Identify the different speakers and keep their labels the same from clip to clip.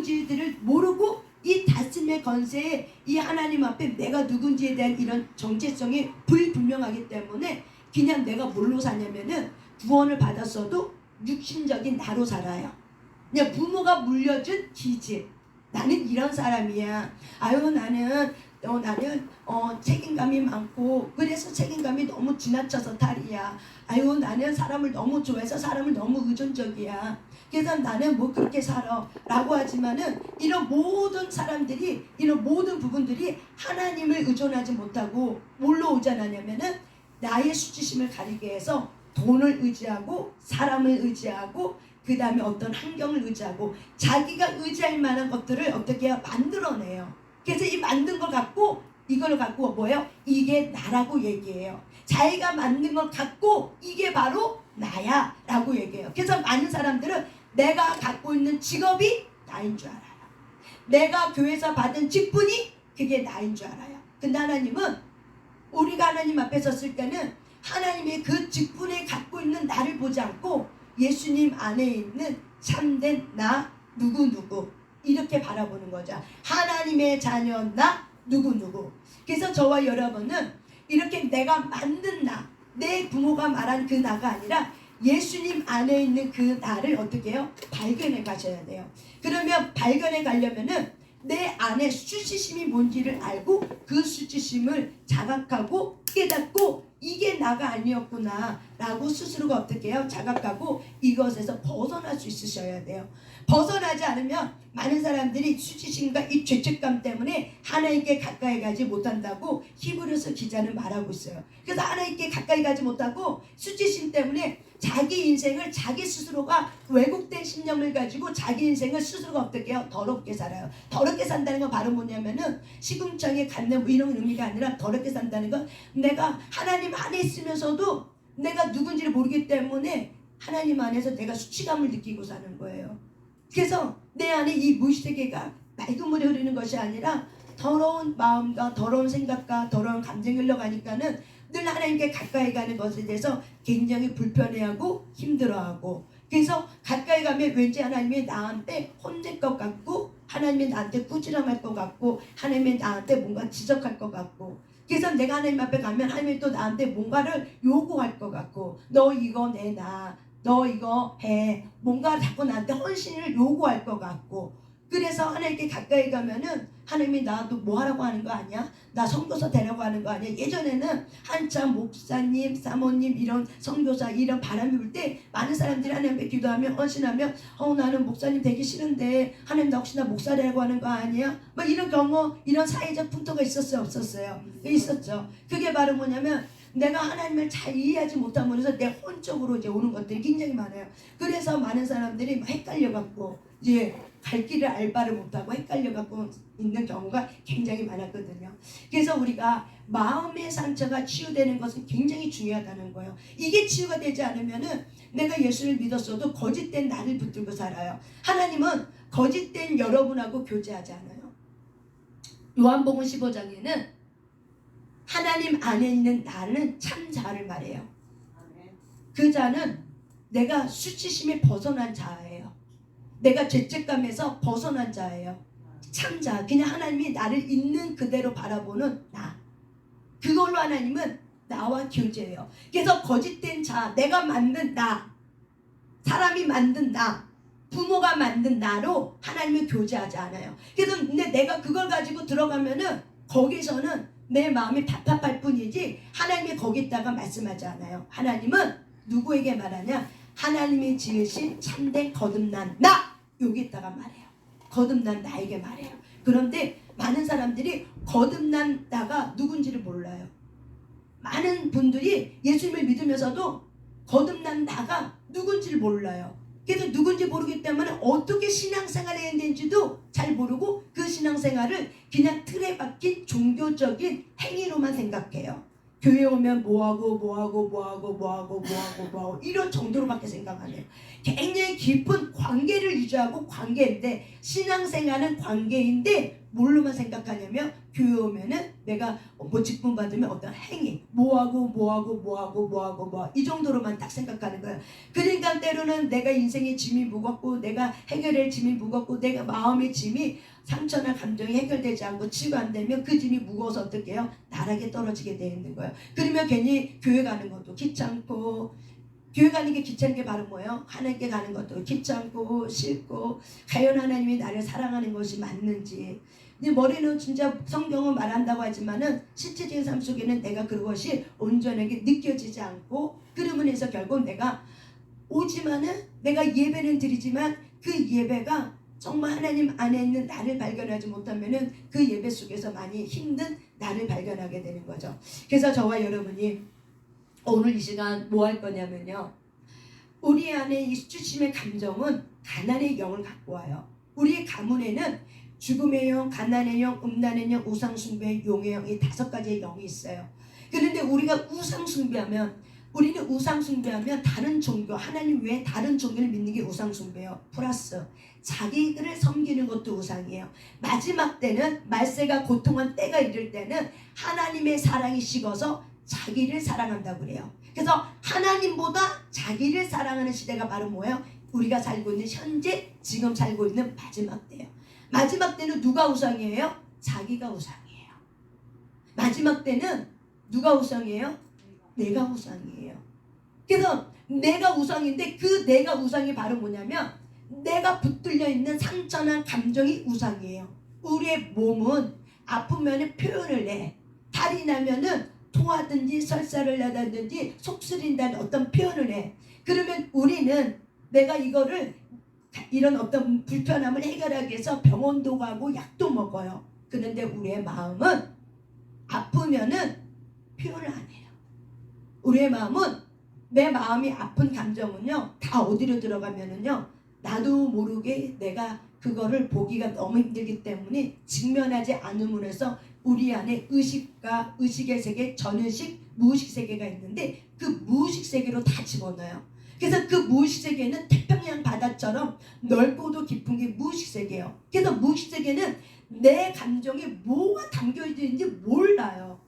Speaker 1: 누군지들을 모르고 이 다스림의 권세에 이 하나님 앞에 내가 누군지에 대한 이런 정체성이 불분명하기 때문에 그냥 내가 뭘로 사냐면은 구원을 받았어도 육신적인 나로 살아요. 그냥 부모가 물려준 기질. 나는 이런 사람이야. 아유 나는 책임감이 많고 그래서 책임감이 너무 지나쳐서 탈이야. 아유 나는 사람을 너무 좋아해서 사람을 너무 의존적이야. 그래서 나는 뭐 그렇게 살아 라고 하지만은 이런 모든 사람들이 이런 모든 부분들이 하나님을 의존하지 못하고 뭘로 의존하냐면은 나의 수치심을 가리게 해서 돈을 의지하고 사람을 의지하고 그 다음에 어떤 환경을 의지하고 자기가 의지할 만한 것들을 어떻게 해요? 만들어내요. 그래서 이 만든 걸 갖고 이걸 갖고 뭐예요? 이게 나라고 얘기해요. 자기가 만든 걸 갖고 이게 바로 나야 라고 얘기해요. 그래서 많은 사람들은 내가 갖고 있는 직업이 나인 줄 알아요. 내가 교회에서 받은 직분이 그게 나인 줄 알아요. 근데 하나님은 우리가 하나님 앞에 섰을 때는 하나님의 그 직분에 갖고 있는 나를 보지 않고 예수님 안에 있는 참된 나 누구누구 이렇게 바라보는 거죠. 하나님의 자녀 나 누구누구. 그래서 저와 여러분은 이렇게 내가 만든 나, 내 부모가 말한 그 나가 아니라 예수님 안에 있는 그 나를 어떻게 해요? 발견해 가셔야 돼요. 그러면 발견해 가려면은 내 안에 수치심이 뭔지를 알고 그 수치심을 자각하고 깨닫고 이게 나가 아니었구나 라고 스스로가 어떻게 해요? 자각하고 이것에서 벗어날 수 있으셔야 돼요. 벗어나지 않으면 많은 사람들이 수치심과 이 죄책감 때문에 하나님께 가까이 가지 못한다고 히브리서 기자는 말하고 있어요. 그래서 하나님께 가까이 가지 못하고 수치심 때문에 자기 인생을 자기 스스로가 왜곡된 신념을 가지고 자기 인생을 스스로가 어떻게 해요? 더럽게 살아요. 더럽게 산다는 건 바로 뭐냐면은 시궁창에 갖는 이런 의미가 아니라 더럽게 산다는 건 내가 하나님 안에 있으면서도 내가 누군지를 모르기 때문에 하나님 안에서 내가 수치감을 느끼고 사는 거예요. 그래서 내 안에 이 무의식세계가 맑은 물이 흐르는 것이 아니라 더러운 마음과 더러운 생각과 더러운 감정이 흘러가니까는 늘 하나님께 가까이 가는 것에 대해서 굉장히 불편해하고 힘들어하고 그래서 가까이 가면 왠지 하나님이 나한테 혼낼 것 같고 하나님이 나한테 꾸지람할 것 같고 하나님이 나한테 뭔가 지적할 것 같고 그래서 내가 하나님 앞에 가면 하나님이 또 나한테 뭔가를 요구할 것 같고 너 이거 내놔 너 이거 해 뭔가 자꾸 나한테 헌신을 요구할 것 같고 그래서 하나님께 가까이 가면은 하나님이 나도 뭐 하라고 하는 거 아니야? 나 선교사 되라고 하는 거 아니야? 예전에는 한참 목사님, 사모님 이런 선교사 이런 바람이 불 때 많은 사람들이 하나님 앞에 기도하면 헌신하면 나는 목사님 되기 싫은데 하나님 나 혹시 나 목사 되라고 하는 거 아니야? 뭐 이런 경우 이런 사회적 풍토가 있었어요? 없었어요? 있었죠. 그게 바로 뭐냐면 내가 하나님을 잘 이해하지 못함으로써 내 혼적으로 이제 오는 것들이 굉장히 많아요. 그래서 많은 사람들이 헷갈려갖고 이제 갈 길을 알바를 못하고 헷갈려갖고 있는 경우가 굉장히 많았거든요. 그래서 우리가 마음의 상처가 치유되는 것은 굉장히 중요하다는 거예요. 이게 치유가 되지 않으면은 내가 예수를 믿었어도 거짓된 나를 붙들고 살아요. 하나님은 거짓된 여러분하고 교제하지 않아요. 요한복음 15장에는 하나님 안에 있는 나는 참 자를 말해요. 그 자는 내가 수치심에 벗어난 자예요. 내가 죄책감에서 벗어난 자예요. 참 자, 그냥 하나님이 나를 있는 그대로 바라보는 나. 그걸로 하나님은 나와 교제해요. 그래서 거짓된 자, 내가 만든 나, 사람이 만든 나, 부모가 만든 나로 하나님은 교제하지 않아요. 그래서 근데 내가 그걸 가지고 들어가면은 거기서는 내 마음이 답답할 뿐이지 하나님이 거기다가 말씀하지 않아요. 하나님은 누구에게 말하냐? 하나님이 지으신 참된 거듭난 나 여기다가 말해요. 거듭난 나에게 말해요. 그런데 많은 사람들이 거듭난 나가 누군지를 몰라요. 많은 분들이 예수님을 믿으면서도 거듭난 나가 누군지를 몰라요. 그래서 누군지 모르기 때문에 어떻게 신앙생활을 해야 되는지도 잘 모르고 그 신앙생활을 그냥 틀에 박힌 종교적인 행위로만 생각해요. 교회 오면 뭐하고 이런 정도로밖에 생각 안 해요. 굉장히 깊은 관계를 유지하고 관계인데 신앙생활은 관계인데 뭘로만 생각하냐면 교회 오면은 내가 뭐 직분 받으면 어떤 행위 뭐하고 이 정도로만 딱 생각하는 거야. 그러니까 때로는 내가 인생의 짐이 무겁고 내가 해결할 짐이 무겁고 내가 마음의 짐이 상처나 감정이 해결되지 않고 치유가 안 되면 그 짐이 무거워서 어떻게 해요? 나락에 떨어지게 돼 있는 거예요. 그러면 괜히 교회 가는 것도 귀찮고, 교회 가는 게 귀찮은 게 바로 뭐예요? 하나님께 가는 것도 귀찮고 싫고, 과연 하나님이 나를 사랑하는 것이 맞는지. 근데 머리는 진짜 성경은 말한다고 하지만은 실제적인 삶 속에는 내가 그것이 온전하게 느껴지지 않고, 그러면 해서 결국 내가 오지만은 내가 예배는 드리지만 그 예배가 정말 하나님 안에 있는 나를 발견하지 못하면은 그 예배 속에서 많이 힘든 나를 발견하게 되는 거죠. 그래서 저와 여러분이 오늘 이 시간 뭐 할 거냐면요, 우리 안에 이 수치심의 감정은 가난의 영을 갖고 와요. 우리의 가문에는 죽음의 영, 가난의 영, 음란의 영, 우상숭배의 용의 영, 이 5가지의 영이 있어요. 그런데 우리가 우리는 우상숭배하면 다른 종교, 하나님 외에 다른 종교를 믿는 게 우상숭배예요. 플러스 자기를 섬기는 것도 우상이에요. 마지막 때는, 말세가 고통한 때가 이를 때는 하나님의 사랑이 식어서 자기를 사랑한다고 그래요. 그래서 하나님보다 자기를 사랑하는 시대가 바로 뭐예요? 우리가 살고 있는 현재 지금 살고 있는 마지막 때예요. 마지막 때는 누가 우상이에요? 자기가 우상이에요. 마지막 때는 누가 우상이에요? 내가 우상이에요. 그래서 내가 우상인데 그 내가 우상이 바로 뭐냐면 내가 붙들려 있는 상처나 감정이 우상이에요. 우리의 몸은 아프면 표현을 내. 탈이 나면은 토하든지 설사를 나다든지 속쓰린다는 어떤 표현을 해. 그러면 우리는 내가 이런 어떤 불편함을 해결하기 위해서 병원도 가고 약도 먹어요. 그런데 우리의 마음은 아프면은 표현을 안 해요. 우리의 마음은, 내 마음이 아픈 감정은요, 다 어디로 들어가면은요, 나도 모르게 내가 그거를 보기가 너무 힘들기 때문에 직면하지 않음으로 해서 우리 안에 의식과 의식의 세계, 전의식, 무의식 세계가 있는데 그 무의식 세계로 다 집어넣어요. 그래서 그 무의식 세계는 태평양 바다처럼 넓고도 깊은 게 무의식 세계예요. 그래서 무의식 세계는 내 감정에 뭐가 담겨있는지 몰라요.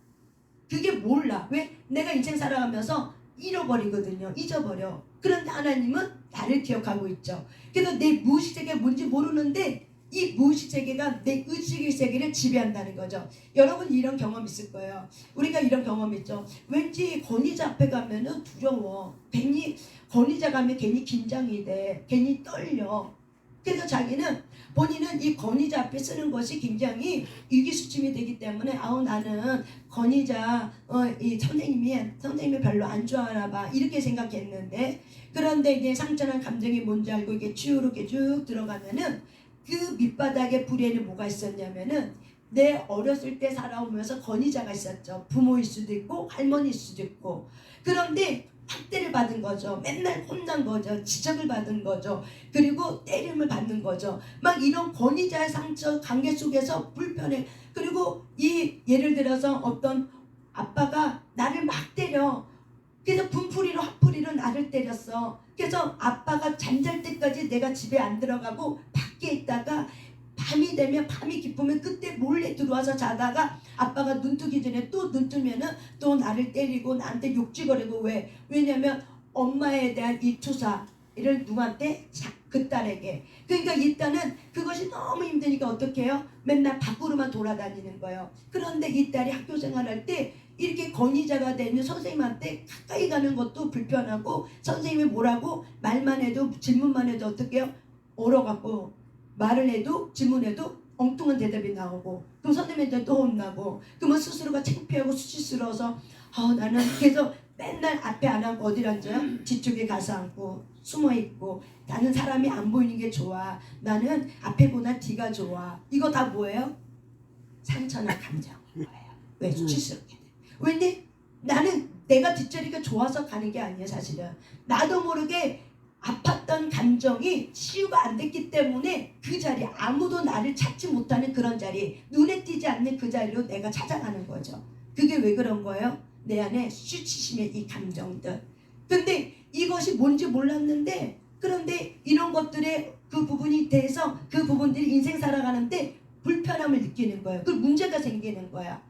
Speaker 1: 그게 몰라. 왜? 내가 인생 살아가면서 잃어버리거든요. 잊어버려. 그런데 하나님은 나를 기억하고 있죠. 그래서 내 무의식 세계가 뭔지 모르는데 이 무의식 세계가 내 의식의 세계를 지배한다는 거죠. 여러분 이런 경험 있을 거예요. 우리가 이런 경험 있죠. 왠지 권위자 앞에 가면은 두려워. 괜히 권위자 가면 괜히 긴장이 돼. 괜히 떨려. 그래서 본인은 이 권위자 앞에 쓰는 것이 굉장히 위기수침이 되기 때문에 나는 권위자 이 선생님이 별로 안 좋아하나 봐 이렇게 생각했는데, 그런데 이제 상처나 감정이 뭔지 알고 이게 치유로 이렇게 쭉 들어가면은 그 밑바닥에 불에는 뭐가 있었냐면은 내 어렸을 때 살아오면서 권위자가 있었죠. 부모일 수도 있고 할머니일 수도 있고. 그런데 학대를 받은 거죠. 맨날 혼난 거죠. 지적을 받은 거죠. 그리고 때림을 받는 거죠. 막 이런 권위자의 상처 관계 속에서 불편해. 그리고 예를 들어서 어떤 아빠가 나를 막 때려. 그래서 분풀이로 화풀이로 나를 때렸어. 그래서 아빠가 잠잘 때까지 내가 집에 안 들어가고 밖에 있다가 밤이 되면, 밤이 깊으면 그때 몰래 들어와서 자다가 아빠가 눈 뜨기 전에 또 눈 뜨면은 또 나를 때리고 나한테 욕지거리고. 왜냐면 엄마에 대한 이 투사를 누구한테? 그 딸에게. 그러니까 일단은 그것이 너무 힘드니까 어떻게 해요? 맨날 밖으로만 돌아다니는 거예요. 그런데 이 딸이 학교 생활할 때 이렇게 권위자가 되는 선생님한테 가까이 가는 것도 불편하고, 선생님이 뭐라고 말만 해도 질문만 해도 어떻게 해요? 얼어갖고 말을 해도 질문해도 엉뚱한 대답이 나오고, 그럼 선생님한테 또 혼나고, 그러면 스스로가 창피하고 수치스러워서 나는 그래서 맨날 앞에 안 앉고 어디를 앉아요? 뒤쪽에 가서 앉고 숨어있고, 나는 사람이 안 보이는 게 좋아, 나는 앞에보다 뒤가 좋아. 이거 다 뭐예요? 상처나 감정인 거예요. 왜? 수치스럽게 돼. 왜냐? 나는 내가 뒷자리가 좋아서 가는 게 아니에요. 사실은 나도 모르게 아팠던 감정이 치유가 안 됐기 때문에 그 자리, 아무도 나를 찾지 못하는 그런 자리, 눈에 띄지 않는 그 자리로 내가 찾아가는 거죠. 그게 왜 그런 거예요? 내 안에 수치심의 이 감정들. 근데 이것이 뭔지 몰랐는데, 그런데 이런 것들의 그 부분이 돼서 그 부분들이 인생 살아가는데 불편함을 느끼는 거예요. 그 문제가 생기는 거야.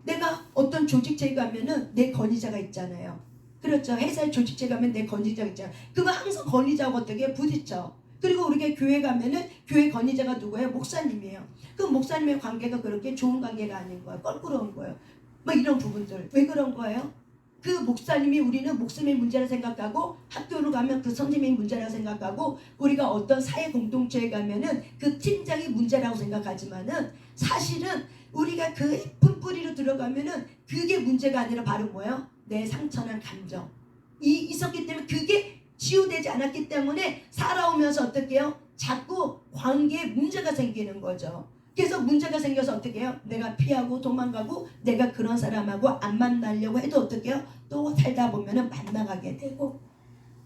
Speaker 1: 내가 어떤 조직체에 가면은 내 권위자가 있잖아요. 그렇죠. 회사에 조직체 가면 내 권위자가 있잖아요. 그거 항상 권위자하고 어떻게 부딪혀. 그리고 우리가 교회 가면은 교회 권위자가 누구예요? 목사님이에요. 그 목사님의 관계가 그렇게 좋은 관계가 아닌 거예요. 껄끄러운 거예요. 뭐 이런 부분들. 왜 그런 거예요? 그 목사님이 우리는 목숨의 문제라 생각하고 학교로 가면 그 선생님의 문제라고 생각하고 우리가 어떤 사회 공동체에 가면은 그 팀장이 문제라고 생각하지만은 사실은 우리가 그 깊은 뿌리로 들어가면은 그게 문제가 아니라 바로 뭐예요? 내 상처난 감정 있었기 때문에 그게 치유되지 않았기 때문에 살아오면서 어떻게 해요? 자꾸 관계에 문제가 생기는 거죠. 그래서 문제가 생겨서 어떻게 해요? 내가 피하고 도망가고 내가 그런 사람하고 안 만나려고 해도 어떻게 해요? 또 살다 보면은 만나가게 되고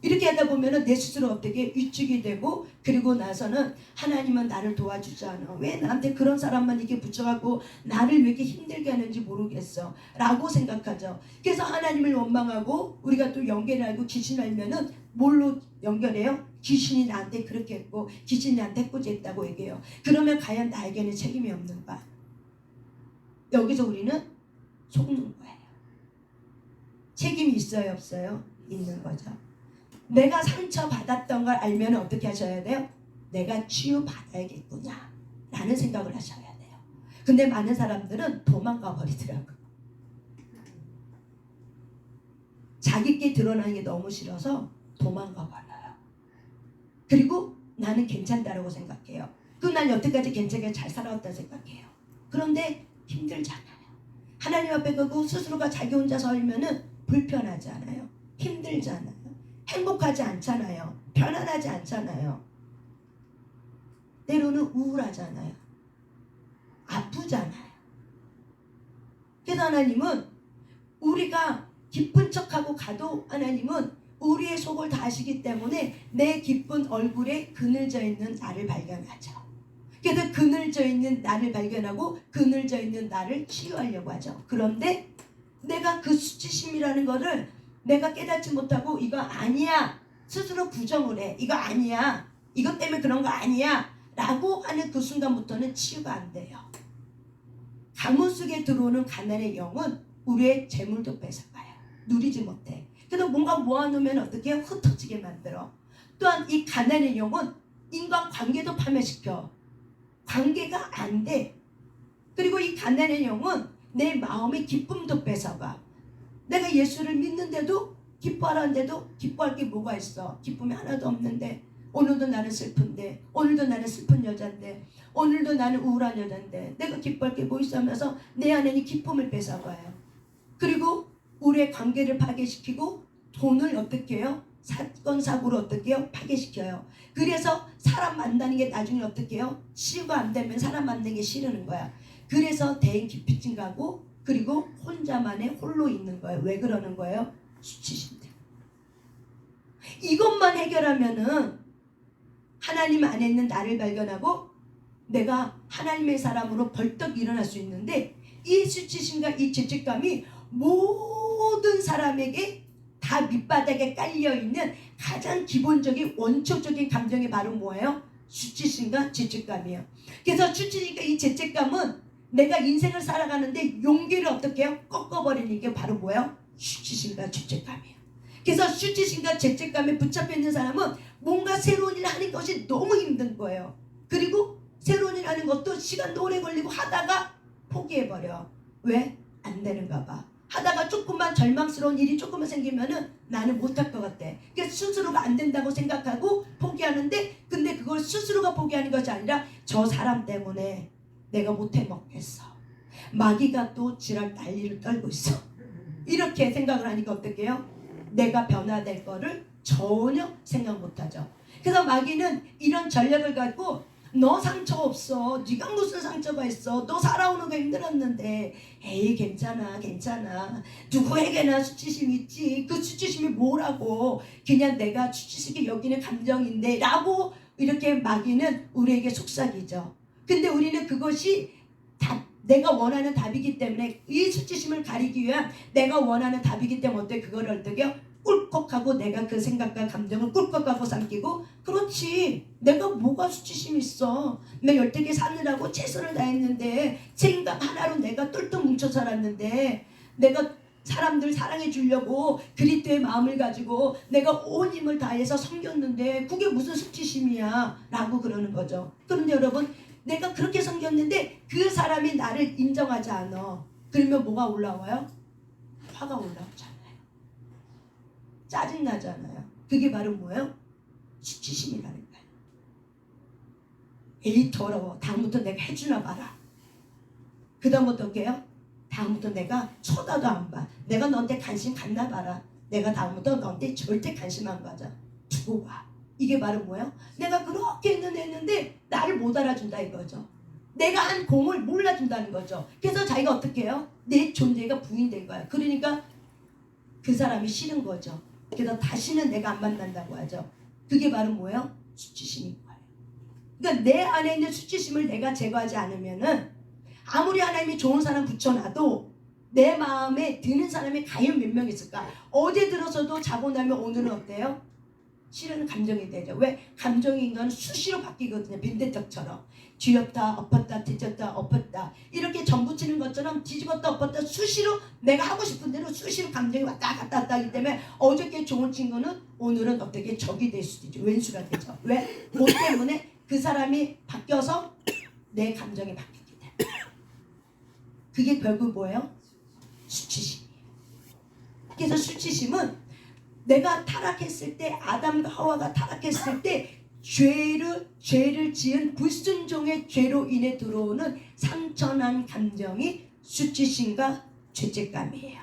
Speaker 1: 이렇게 하다 보면은 내 스스로 어떻게 위축이 되고 그리고 나서는 하나님은 나를 도와주지 않아. 왜 나한테 그런 사람만 이렇게 붙여갖고 나를 왜 이렇게 힘들게 하는지 모르겠어 라고 생각하죠. 그래서 하나님을 원망하고 우리가 또 연결을 알고 귀신을 알면은 뭘로 연결해요? 귀신이 나한테 그렇게 했고 귀신이 나한테 해코지했다고 얘기해요. 그러면 과연 나에게는 책임이 없는가? 여기서 우리는 속는 거예요. 책임이 있어요 없어요? 있는 거죠. 내가 상처받았던 걸 알면 어떻게 하셔야 돼요? 내가 치유받아야겠구나 라는 생각을 하셔야 돼요. 근데 많은 사람들은 도망가 버리더라고요. 자기께 드러나는 게 너무 싫어서 도망가 버려요. 그리고 나는 괜찮다라고 생각해요. 그리고 난 여태까지 괜찮게 잘 살아왔다고 생각해요. 그런데 힘들잖아요. 하나님 앞에 가고 스스로가 자기 혼자 살면은 불편하지 않아요. 힘들잖아요. 행복하지 않잖아요. 편안하지 않잖아요. 때로는 우울하잖아요. 아프잖아요. 그래서 하나님은 우리가 기쁜 척하고 가도 하나님은 우리의 속을 다 아시기 때문에 내 기쁜 얼굴에 그늘져 있는 나를 발견하죠. 그래서 그늘져 있는 나를 발견하고 그늘져 있는 나를 치유하려고 하죠. 그런데 내가 그 수치심이라는 거를 내가 깨닫지 못하고 이거 아니야 스스로 부정을 해. 이거 아니야. 이것 때문에 그런 거 아니야 라고 하는 그 순간부터는 치유가 안 돼요. 가문 속에 들어오는 가난의 영은 우리의 재물도 뺏어가요. 누리지 못해. 그래서 뭔가 모아놓으면 어떻게 흩어지게 만들어. 또한 이 가난의 영은 인간관계도 파멸시켜. 관계가 안 돼. 그리고 이 가난의 영은 내 마음의 기쁨도 뺏어가. 내가 예수를 믿는데도 기뻐하라는데도 기뻐할 게 뭐가 있어. 기쁨이 하나도 없는데 오늘도 나는 슬픈데 오늘도 나는 슬픈 여잔데 오늘도 나는 우울한 여잔데 내가 기뻐할 게 뭐 있어 하면서 내 안에 이 기쁨을 뺏어가요. 그리고 우리의 관계를 파괴시키고 돈을 어떻게 해요? 사건 사고로 어떻게 해요? 파괴시켜요. 그래서 사람 만나는 게 나중에 어떻게 해요? 치유가 안 되면 사람 만나는 게 싫은 거야. 그래서 대인 기피증 가고 그리고 혼자만의 홀로 있는 거예요. 왜 그러는 거예요? 수치심 때문에. 이것만 해결하면은 하나님 안에 있는 나를 발견하고 내가 하나님의 사람으로 벌떡 일어날 수 있는데 이 수치심과 이 죄책감이 모든 사람에게 다 밑바닥에 깔려있는 가장 기본적인 원초적인 감정이 바로 뭐예요? 수치심과 죄책감이에요. 그래서 수치심과 이 죄책감은 내가 인생을 살아가는데 용기를 어떻게 해요? 꺾어버리는 게 바로 뭐예요? 수치심과 죄책감이에요. 그래서 수치심과 죄책감에 붙잡혀 있는 사람은 뭔가 새로운 일을 하는 것이 너무 힘든 거예요. 그리고 새로운 일을 하는 것도 시간도 오래 걸리고 하다가 포기해버려. 왜? 안 되는가 봐. 하다가 조금만 절망스러운 일이 조금만 생기면은 나는 못할 것 같아. 그러니까 스스로가 안 된다고 생각하고 포기하는데 근데 그걸 스스로가 포기하는 것이 아니라 저 사람 때문에 내가 못해 먹겠어. 마귀가 또 지랄 난리를 떨고 있어. 이렇게 생각을 하니까 어떻게 해요? 내가 변화될 거를 전혀 생각 못하죠. 그래서 마귀는 이런 전략을 갖고 너 상처 없어. 네가 무슨 상처가 있어. 너 살아오는 거 힘들었는데 에이 괜찮아 괜찮아. 누구에게나 수치심 있지. 그 수치심이 뭐라고. 그냥 내가 수치스럽게 여기는 감정인데 라고 이렇게 마귀는 우리에게 속삭이죠. 근데 우리는 그것이 내가 원하는 답이기 때문에 이 수치심을 가리기 위한 내가 원하는 답이기 때문에 어떻게 그걸 어떻게 꿀꺽하고 내가 그 생각과 감정을 꿀꺽하고 삼키고 그렇지 내가 뭐가 수치심이 있어. 내가 열되게 사느라고 최선을 다했는데 책임감 하나로 내가 똘똘 뭉쳐 살았는데 내가 사람들 사랑해 주려고 그리스도의 마음을 가지고 내가 온 힘을 다해서 섬겼는데 그게 무슨 수치심이야 라고 그러는 거죠. 그런데 여러분 내가 그렇게 섬겼는데 그 사람이 나를 인정하지 않아. 그러면 뭐가 올라와요? 화가 올라오잖아요. 짜증나잖아요. 그게 바로 뭐예요? 수치심이라는 거예요. 에이 더러워. 다음부터 내가 해주나 봐라. 그 다음부터 어때요? 다음부터 내가 쳐다도 안 봐. 내가 너한테 관심 갖나 봐라. 내가 다음부터 너한테 절대 관심 안 가져. 두고 봐. 이게 바로 뭐예요? 내가 그렇게 했는데 나를 못 알아준다 이거죠. 내가 한 공을 몰라준다는 거죠. 그래서 자기가 어떻게 해요? 내 존재가 부인된 거야. 그러니까 그 사람이 싫은 거죠. 그래서 다시는 내가 안 만난다고 하죠. 그게 바로 뭐예요? 수치심인 거예요. 그러니까 내 안에 있는 수치심을 내가 제거하지 않으면은 아무리 하나님이 좋은 사람 붙여놔도 내 마음에 드는 사람이 과연 몇 명 있을까? 어제 들어서도 자고 나면 오늘은 어때요? 싫은 감정이 되죠. 왜? 감정이 인간은 수시로 바뀌거든요. 빈대떡처럼. 뒤엎다 엎었다 뒤졌다 엎었다 이렇게 전부치는 것처럼 뒤집었다 엎었다 수시로 내가 하고 싶은 대로 수시로 감정이 왔다 갔다 하기 때문에 어저께 좋은 친구는 오늘은 어떻게 적이 될 수도 있죠. 왼수가 되죠. 왜? 뭐 때문에? 그 사람이 바뀌어서 내 감정이 바뀌기 때문에. 그게 결국 뭐예요? 수치심이에요. 그래서 수치심은 내가 타락했을 때 아담과 하와가 타락했을 때 죄를 지은 불순종의 죄로 인해 들어오는 상처난 감정이 수치심과 죄책감이에요.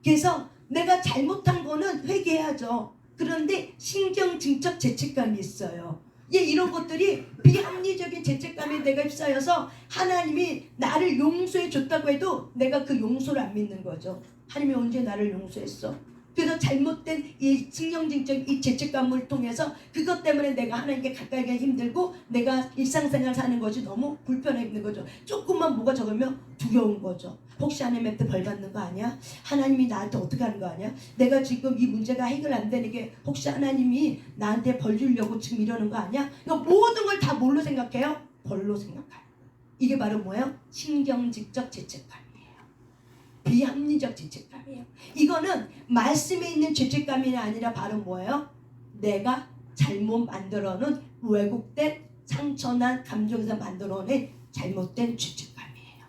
Speaker 1: 그래서 내가 잘못한 거는 회개해야죠. 그런데 신경증적 죄책감이 있어요. 이런 것들이 비합리적인 죄책감에 내가 휩싸여서 하나님이 나를 용서해 줬다고 해도 내가 그 용서를 안 믿는 거죠. 하나님이 언제 나를 용서했어? 그래서 잘못된 이 신경증적 이 죄책감을 통해서 그것 때문에 내가 하나님께 가까이 가기 힘들고 내가 일상생활 사는 것이 너무 불편해 있는 거죠. 조금만 뭐가 적으면 두려운 거죠. 혹시 하나님한테 벌 받는 거 아니야? 하나님이 나한테 어떻게 하는 거 아니야? 내가 지금 이 문제가 해결 안 되는 게 혹시 하나님이 나한테 벌 주려고 지금 이러는 거 아니야? 모든 걸 다 뭘로 생각해요? 벌로 생각하는 거예요. 이게 바로 뭐예요? 신경증적 죄책감. 비합리적 죄책감이에요. 이거는 말씀에 있는 죄책감이 아니라 바로 뭐예요? 내가 잘못 만들어놓은 왜곡된 상처난 감정에서 만들어낸 잘못된 죄책감이에요.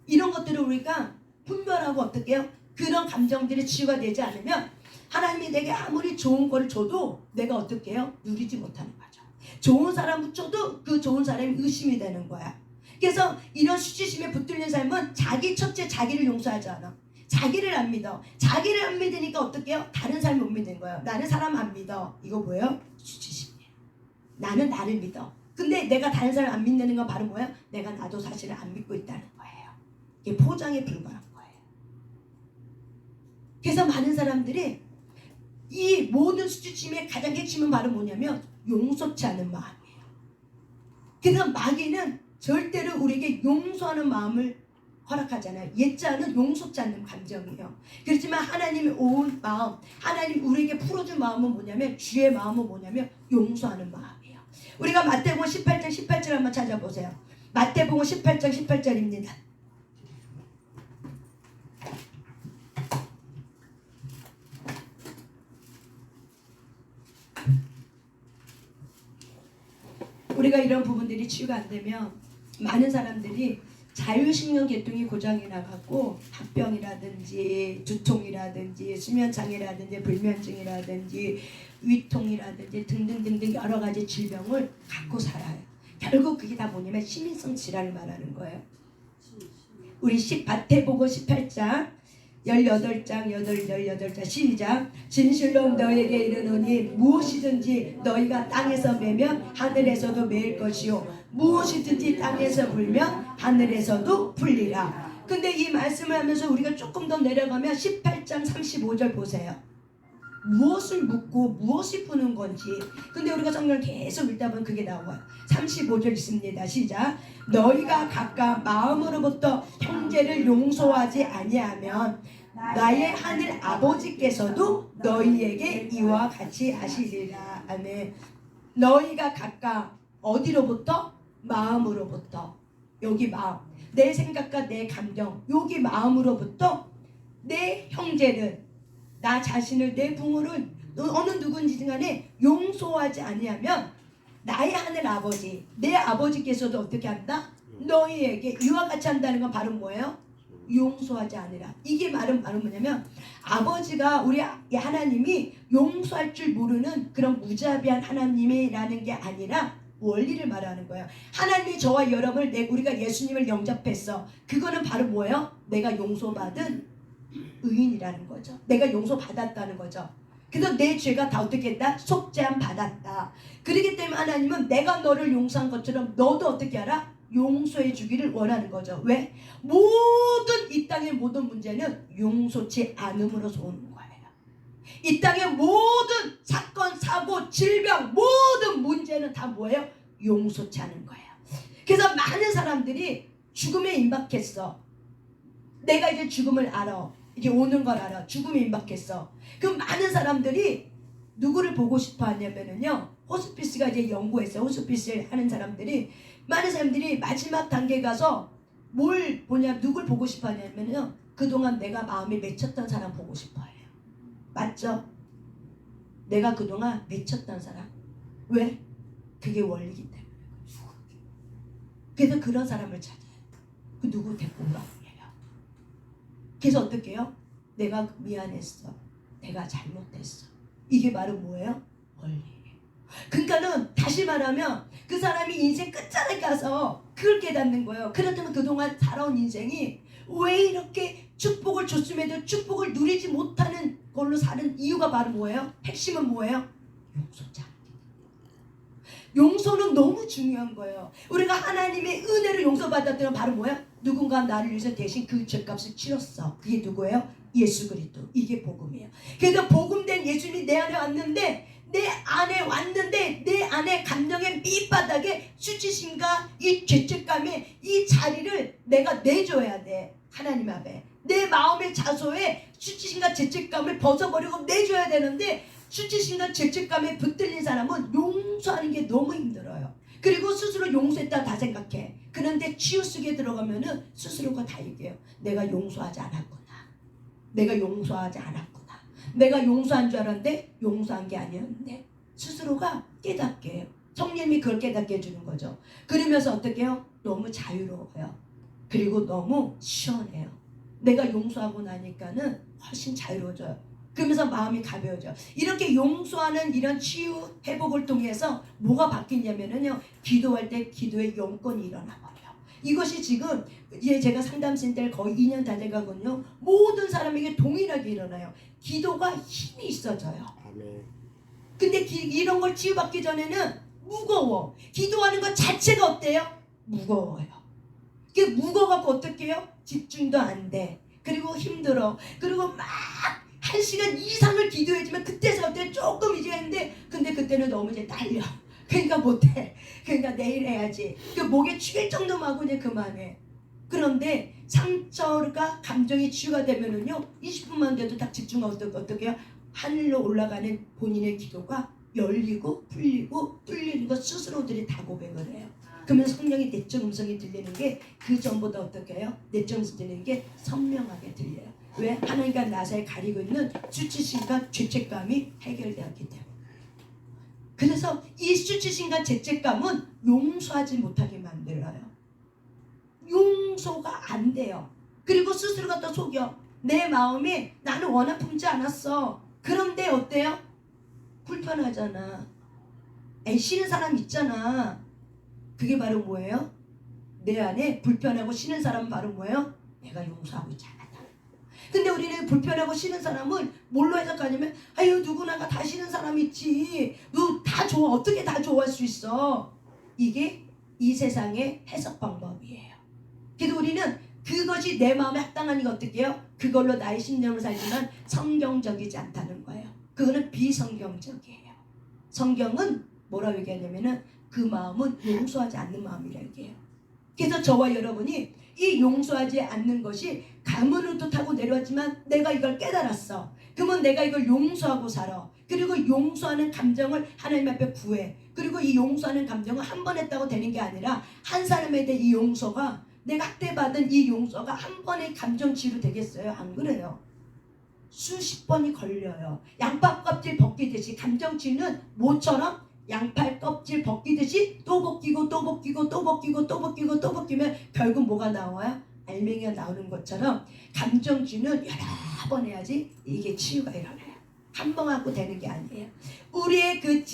Speaker 1: 이런 것들을 우리가 분별하고 어떻게 해요? 그런 감정들이 치유가 되지 않으면 하나님이 내게 아무리 좋은 걸 줘도 내가 어떻게 해요? 누리지 못하는 거죠. 좋은 사람 붙여도 그 좋은 사람이 의심이 되는 거야. 그래서 이런 수치심에 붙들린 삶은 자기 첫째 자기를 용서하지 않아. 자기를 안 믿어. 자기를 안 믿으니까 어떻게 해요? 다른 사람 못 믿는 거예요. 나는 사람 안 믿어. 이거 뭐예요? 수치심이에요. 나는 나를 믿어. 근데 내가 다른 사람 안 믿는 건 바로 뭐예요? 내가 나도 사실을 안 믿고 있다는 거예요. 이게 포장에 불과한 거예요. 그래서 많은 사람들이 이 모든 수치심의 가장 핵심은 바로 뭐냐면 용서치 않는 마음이에요. 그래서 마귀는 절대로 우리에게 용서하는 마음을 허락하잖아요. 옛자는 용서치 않는 감정이에요. 그렇지만 하나님이 온 마음, 하나님 우리에게 풀어준 마음은 뭐냐면 주의 마음은 뭐냐면 용서하는 마음이에요. 우리가 마태복음 18장 18절 한번 찾아보세요. 마태복음 18장 18절입니다. 우리가 이런 부분들이 치유가 안 되면 많은 사람들이 자율신경 계통이 고장이 나갖고 합병이라든지 두통이라든지 수면장애라든지 불면증이라든지 위통이라든지 등등등등 여러 가지 질병을 갖고 살아요. 결국 그게 다 뭐냐면 심인성 질환을 말하는 거예요. 우리 마태복음 18장 18장 18장 시작. 진실로 너에게 이르노니 무엇이든지 너희가 땅에서 매면 하늘에서도 매일 것이요 무엇이든지 땅에서 불면 하늘에서도 풀리라. 근데 이 말씀을 하면서 우리가 조금 더 내려가면 18장 35절 보세요. 무엇을 묻고 무엇이 푸는 건지. 근데 우리가 성경을 계속 읽다 보면 그게 나와요. 35절 있습니다. 시작. 너희가 각각 마음으로부터 형제를 용서하지 아니하면 나의 하늘 아버지께서도 너희에게 이와 같이 하시리라. 아멘. 너희가 각각 어디로부터? 마음으로부터. 여기 마음, 내 생각과 내 감정, 여기 마음으로부터 내 형제를, 나 자신을, 내 부모를 어느 누군지 간에 용서하지 아니하면 나의 하늘 아버지, 내 아버지께서도 어떻게 한다? 너희에게 이와 같이 한다는 건 바로 뭐예요? 용서하지 않으라. 이게 말은 바로 뭐냐면 아버지가, 우리 하나님이 용서할 줄 모르는 그런 무자비한 하나님이라는 게 아니라 원리를 말하는 거예요. 하나님이 저와 여러분을, 우리가 예수님을 영접했어. 그거는 바로 뭐예요? 내가 용서받은 의인이라는 거죠. 내가 용서받았다는 거죠. 그래서 내 죄가 다 어떻게 했다? 속죄함 받았다. 그렇기 때문에 하나님은 내가 너를 용서한 것처럼 너도 어떻게 하라? 용서해 주기를 원하는 거죠. 왜? 모든 이 땅의 모든 문제는 용서치 않음으로서 오는 거예요. 이 땅의 모든 사건, 사고, 질병, 모든 문제는 다 뭐예요? 용서치 않은 거예요. 그래서 많은 사람들이 죽음에 임박했어. 내가 이제 죽음을 알아. 이제 오는 걸 알아. 죽음에 임박했어. 그럼 많은 사람들이 누구를 보고 싶어 하냐면요, 호스피스가 이제 연구했어요. 호스피스 하는 사람들이, 많은 사람들이 마지막 단계에 가서 뭘 보냐, 누굴 보고 싶어 하냐면요, 그동안 내가 마음에 맺혔던 사람 보고 싶어 해요. 맞죠? 내가 그동안 맺혔던 사람. 왜? 그게 원리이기 때문에. 그래서 그런 사람을 찾아요. 그 누구 데리고 오라고 해요. 그래서 어떻게 해요? 내가 미안했어. 내가 잘못했어. 이게 바로 뭐예요? 원리예요. 그러니까는 다시 말하면 그 사람이 인생 끝자락에 가서 그걸 깨닫는 거예요. 그렇다면 그동안 살아온 인생이 왜 이렇게 축복을 줬음에도 축복을 누리지 못하는 걸로 사는 이유가 바로 뭐예요? 핵심은 뭐예요? 용서자. 용서는 너무 중요한 거예요. 우리가 하나님의 은혜를 용서받았더니 바로 뭐야? 누군가 나를 위해서 대신 그 죄값을 치렀어. 그게 누구예요? 예수 그리스도. 이게 복음이에요. 그래서 복음된 예수님이 내 안에 왔는데, 내 안에 감정의 밑바닥에 수치심과 이 죄책감의 이 자리를 내가 내줘야 돼. 하나님 앞에. 내 마음의 자소에 수치심과 죄책감을 벗어버리고 내줘야 되는데, 수치심과 죄책감에 붙들린 사람은 용서하는 게 너무 힘들어요. 그리고 스스로 용서했다 다 생각해. 그런데 치유 속에 들어가면은 스스로가 다 얘기해요. 내가 용서하지 않았구나. 내가 용서하지 않았구나. 내가 용서한 줄 알았는데 용서한 게 아니었는데, 스스로가 깨닫게 해요. 성령님이 그걸 깨닫게 해주는 거죠. 그러면서 어떻게 해요? 너무 자유로워요. 그리고 너무 시원해요. 내가 용서하고 나니까는 훨씬 자유로워져요. 그러면서 마음이 가벼워져. 이렇게 용서하는 이런 치유 회복을 통해서 뭐가 바뀌냐면요, 기도할 때 기도의 용건이 일어나 버려요. 이것이 지금 이제 제가 상담센터를 거의 2년 다 돼가거든요. 모든 사람에게 동일하게 일어나요. 기도가 힘이 있어져요.
Speaker 2: 아멘.
Speaker 1: 근데 이런 걸 치유받기 전에는 무거워. 기도하는 것 자체가 어때요? 무거워요. 그게 무거워갖고 어떻게 해요? 집중도 안 돼. 그리고 힘들어. 그리고 막 1시간 이상을 기도해주면 그때서 그때 조금 이제 했는데, 근데 그때는 너무 이제 딸려. 그러니까 못해. 그러니까 내일 해야지. 그 목에 축일 정도만 하고 이제 그만해. 그런데 상처가 감정이 치유가 되면은요, 20분만 돼도 딱 집중하고 어떻게 해요? 하늘로 올라가는 본인의 기도가 열리고 풀리고 뚫리는 것 스스로들이 다 고백을 해요. 그러면 성령의 내적 음성이 들리는 게 그 전보다 어떻게 해요? 내적 음성이 들리는 게 선명하게 들려요. 왜? 하나님과 나 사이에 가리고 있는 수치심과 죄책감이 해결되었기 때문에. 그래서 이 수치심과 죄책감은 용서하지 못하게 만들어요. 용서가 안 돼요. 그리고 스스로가 또 속여. 내 마음이 나는 원한 품지 않았어. 그런데 어때요? 불편하잖아. 싫은 사람 있잖아. 그게 바로 뭐예요? 내 안에 불편하고 싫은 사람은 바로 뭐예요? 내가 용서하고 있지 않았다. 근데 우리는 불편하고 싫은 사람은 뭘로 해석하냐면, 아유 누구나가 다 싫은 사람 있지. 너 다 좋아. 어떻게 다 좋아할 수 있어? 이게 이 세상의 해석 방법이에요. 그래도 우리는 그것이 내 마음에 합당한 이가 어떻게 해요? 그걸로 나의 신념을 살지만 성경적이지 않다는 거예요. 그거는 비성경적이에요. 성경은 뭐라고 얘기하냐면은 그 마음은 용서하지 않는 마음이라고 얘기해요. 그래서 저와 여러분이 이 용서하지 않는 것이 가문으로 타고 내려왔지만 내가 이걸 깨달았어. 그러면 내가 이걸 용서하고 살아. 그리고 용서하는 감정을 하나님 앞에 구해. 그리고 이 용서하는 감정은 한 번 했다고 되는 게 아니라 한 사람에 대해 이 용서가, 내가 학대받은 이 용서가 한 번의 감정 치유 되겠어요? 안 그래요. 수십 번이 걸려요. 양파 껍질 벗기듯이 감정 치유는 모처럼 양팔 껍질 벗기듯이 또 벗기고 또 벗기고 또 벗기고 또 벗기고 또 벗기면 결국 뭐가 나와요? 알맹이가 나오는 것처럼 감정 치유는 여러 번 해야지 이게 치유가 일어나요. 한 번 하고 되는 게 아니에요. 우리의 그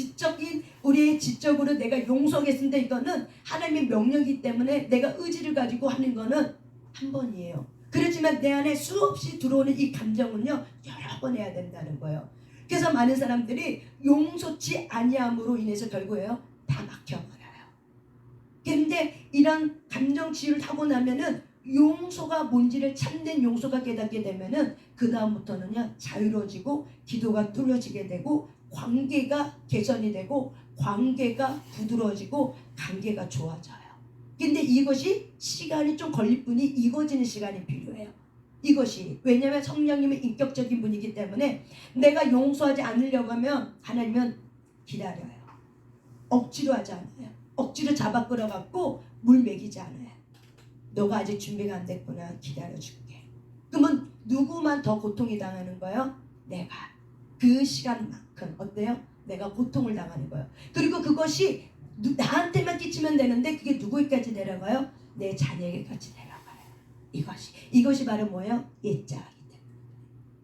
Speaker 1: 우리의 지적으로 내가 용서하겠습니다. 이거는 하나님의 명령이기 때문에 내가 의지를 가지고 하는 거는 한 번이에요. 그렇지만 내 안에 수없이 들어오는 이 감정은요, 여러 번 해야 된다는 거예요. 그래서 많은 사람들이 용서치 아니함으로 인해서 결국에요, 다 막혀버려요. 그런데 이런 감정 치유를 하고 나면은 용서가 뭔지를 참된 용서가 깨닫게 되면은 그 다음부터는요, 자유로워지고 기도가 뚫려지게 되고 관계가 개선이 되고 관계가 부드러워지고 관계가 좋아져요. 근데 이것이 시간이 좀 걸릴 뿐이 이루어지는 시간이 필요해요. 이것이 왜냐하면 성령님은 인격적인 분이기 때문에 내가 용서하지 않으려고 하면 하나님은 기다려요. 억지로 하지 않아요. 억지로 잡아 끌어갖고 물 먹이지 않아요. 너가 아직 준비가 안 됐구나, 기다려줄게. 그러면 누구만 더 고통이 당하는 거예요? 내가. 그 시간만큼 어때요? 내가 고통을 당하는 거예요. 그리고 그것이 나한테만 끼치면 되는데 그게 누구에게까지 내려가요? 내 자녀에게까지 내려가요. 이것이 바로 뭐예요? 옛자이기 때문에.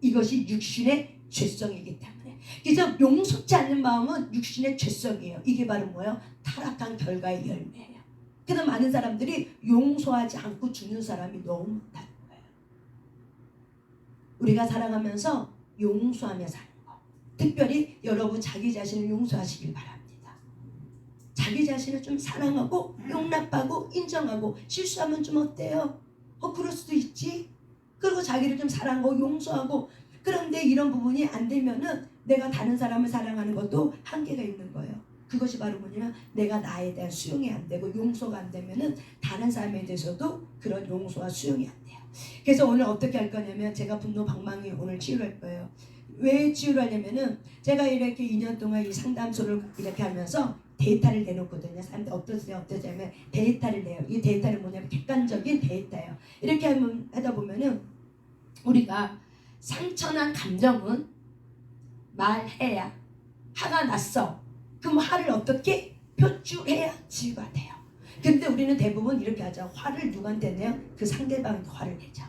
Speaker 1: 이것이 육신의 죄성이기 때문에. 그래서 용서치 않는 마음은 육신의 죄성이에요. 이게 바로 뭐예요? 타락한 결과의 열매예요. 그래서 많은 사람들이 용서하지 않고 죽는 사람이 너무 많다는 거예요. 우리가 살아가면서 용서하며 사는 거. 특별히 여러분 자기 자신을 용서하시길 바랍니다. 자기 자신을 좀 사랑하고 용납하고 인정하고, 실수하면 좀 어때요? 그럴 수도 있지. 그리고 자기를 좀 사랑하고 용서하고. 그런데 이런 부분이 안 되면은 내가 다른 사람을 사랑하는 것도 한계가 있는 거예요. 그것이 바로 뭐냐면 내가 나에 대한 수용이 안 되고 용서가 안 되면은 다른 사람에 대해서도 그런 용서와 수용이 안 돼요. 그래서 오늘 어떻게 할 거냐면 제가 분노 방망이 오늘 치유할 거예요. 왜 치유를 하냐면은 제가 이렇게 2년 동안 이 상담소를 이렇게 하면서 데이터를 내놓거든요. 사람들 어떠세요? 하면 데이터를 내요. 이 데이터는 뭐냐면 객관적인 데이터예요. 이렇게 하다 보면은 우리가 상처난 감정은 말해야, 화가 났어. 그럼 화를 어떻게 표출해야 치유가 돼요. 근데 우리는 대부분 이렇게 하죠. 화를 누구한테 내요? 그 상대방한테 화를 내죠.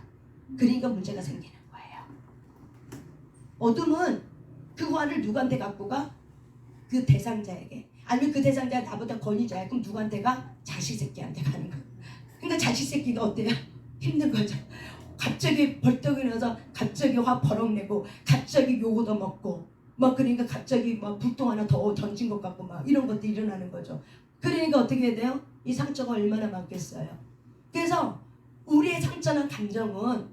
Speaker 1: 그러니까 문제가 생기는 거예요. 어둠은 그 화를 누구한테 갖고 가? 그 대상자에게. 아니면 그 대상자가 나보다 권위자야. 그럼 누구한테 가? 자식 새끼한테 가는 거예요. 근데 자식 새끼가 어때요? 힘든 거죠. 갑자기 벌떡 일어나서 갑자기 화 버럭 내고 갑자기 욕 얻어먹고 막, 그러니까 갑자기 막 불똥 하나 더 던진 것 같고 막 이런 것도 일어나는 거죠. 그러니까 어떻게 돼요? 이 상처가 얼마나 많겠어요. 그래서 우리의 상처난 감정은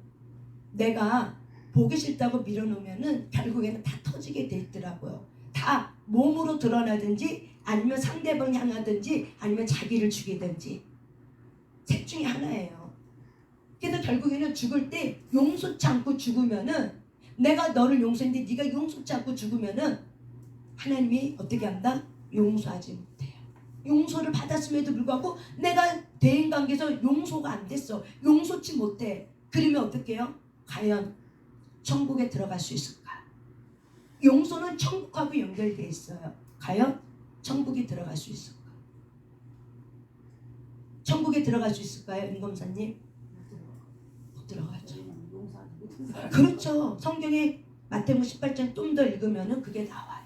Speaker 1: 내가 보기 싫다고 밀어놓으면은 결국에는 다 터지게 돼 있더라고요. 다 몸으로 드러나든지 아니면 상대방 향하든지 아니면 자기를 죽이든지 셋 중에 하나예요. 그래서 결국에는 죽을 때 용서치 않고 죽으면은, 내가 너를 용서했는데 네가 용서치 않고 죽으면은 하나님이 어떻게 한다? 용서하지 못해요. 용서를 받았음에도 불구하고 내가 대인관계에서 용서가 안 됐어. 용서치 못해. 그러면 어떻게 해요? 과연 천국에 들어갈 수 있을까? 용서는 천국하고 연결되어 있어요. 과연 천국에 들어갈 수 있을까? 천국에 들어갈 수 있을까요? 임검사님? 못 들어가죠. 그렇죠. 성경에 마태복음 18장 좀 더 읽으면은 그게 나와요.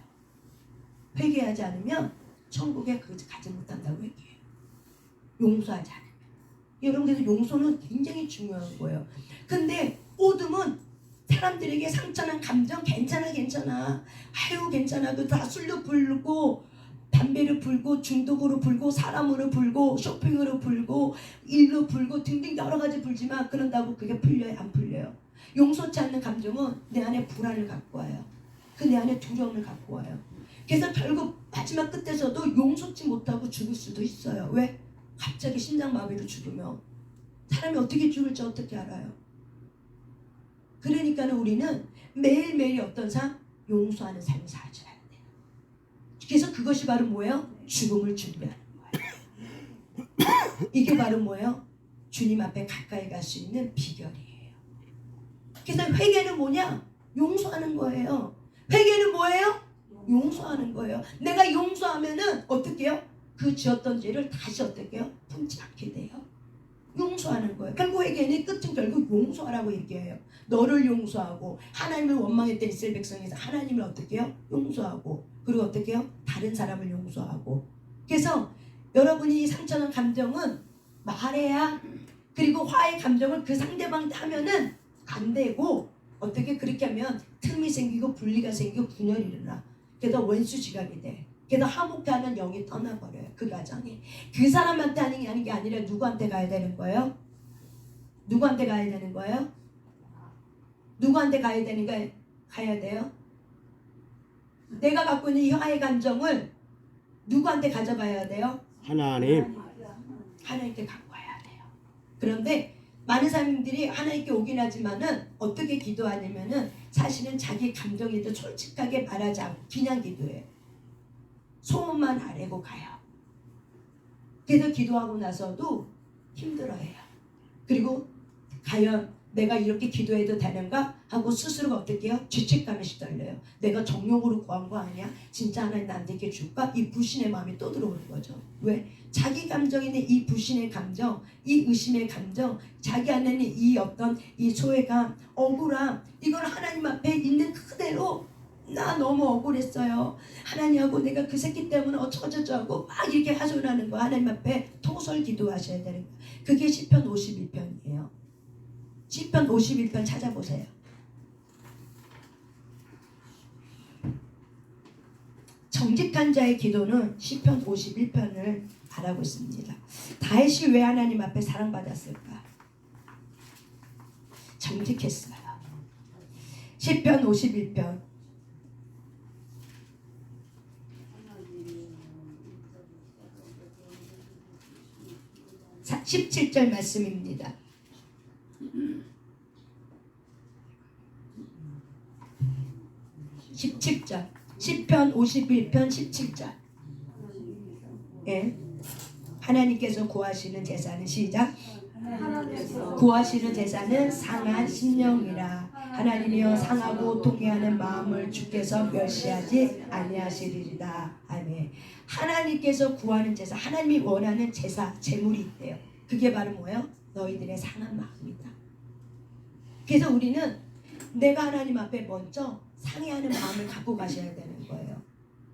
Speaker 1: 회개하지 않으면 천국에 가지 못한다고 얘기해요. 용서하지 않으면. 여러분, 그래서 용서는 굉장히 중요한 거예요. 근데 어둠은 사람들에게 상처난 감정 괜찮아 아유 괜찮아, 그 다 술로 불고 담배로 불고 중독으로 불고 사람으로 불고 쇼핑으로 불고 일로 불고 등등 여러 가지 불지만 그런다고 그게 풀려요? 안 풀려요. 용서치 않는 감정은 내 안에 불안을 갖고 와요. 그 내 안에 두려움을 갖고 와요. 그래서 결국 마지막 끝에서도 용서치 못하고 죽을 수도 있어요. 왜? 갑자기 심장마비로 죽으면 사람이 어떻게 죽을지 어떻게 알아요? 그러니까 우리는 매일매일 어떤 삶? 용서하는 삶을 살아야 돼요. 그래서 그것이 바로 뭐예요? 죽음을 준비하는 거예요. 이게 바로 뭐예요? 주님 앞에 가까이 갈 수 있는 비결이에요. 그래서 회개는 뭐냐? 용서하는 거예요. 회개는 뭐예요? 용서하는 거예요. 내가 용서하면은 어떻게 해요? 그 지었던 죄를 다시 어떻게 해요? 품지 않게 돼요. 용서하는 거예요. 결국 회개는 끝은 결국 용서하라고 얘기해요. 너를 용서하고 하나님을 원망했던 이스라엘 백성에서 하나님을 어떻게 해요? 용서하고 그리고 어떻게 해요? 다른 사람을 용서하고. 그래서 여러분이 상처난 감정은 말해야 그리고 화의 감정을 그 상대방한테 하면은 안 되고 어떻게 그렇게 하면 틈이 생기고 분리가 생기고 분열이 일어나. 그래서 원수지간이 돼. 그래서 화목하는 영이 떠나버려요. 그 가정이. 그 사람한테 하는 게 아니라 누구한테 가야 되는 거예요? 누구한테 가야 되는 거예요? 누구한테 가야 돼요? 내가 갖고 있는 이 화의 감정을 누구한테 가져가야 돼요?
Speaker 2: 하나님.
Speaker 1: 하나님께 갖고 와야 돼요. 그런데 많은 사람들이 하나님께 오긴 하지만은 어떻게 기도하냐면은 사실은 자기 감정에 대해 솔직하게 말하지 않고 그냥 기도해요. 소문만 아래고 가요. 그래서 기도하고 나서도 힘들어해요. 그리고 과연 내가 이렇게 기도해도 되는가 하고 스스로가 어떻게 해요? 죄책감에 시달려요. 내가 정욕으로 구한 거 아니야? 진짜 하나님 나한테 이렇게 줄까? 이 불신의 마음이 또 들어오는 거죠. 왜? 자기 감정에 있는 이 불신의 감정, 이 의심의 감정, 자기 안에는 이 어떤 이 소외감, 억울함, 이걸 하나님 앞에 있는 그대로 나 너무 억울했어요. 하나님하고 내가 그 새끼 때문에 어쩌고저쩌고 막 이렇게 하소연하는 거 하나님 앞에 토설 기도하셔야 되는 거예요. 그게 시편 51편이에요. 시편 51편 찾아보세요. 정직한 자의 기도는 시편 51편을 말하고 있습니다. 다윗이 왜 하나님 앞에 사랑받았을까? 정직했어요. 시편 51편 17절 말씀입니다. 17절 시편 51편 17절. 예. 하나님께서 구하시는 제사는 시작. 구하시는 제사는 상한 심령이라. 하나님이여 상하고 통회하는 마음을 주께서 멸시하지 아니하시리이다. 아멘. 하나님께서 구하는 제사, 하나님이 원하는 제사, 제물이 있대요. 그게 바로 뭐예요? 너희들의 상한 마음이다. 그래서 우리는 내가 하나님 앞에 먼저 상해하는 마음을 갖고 가셔야 되는 거예요.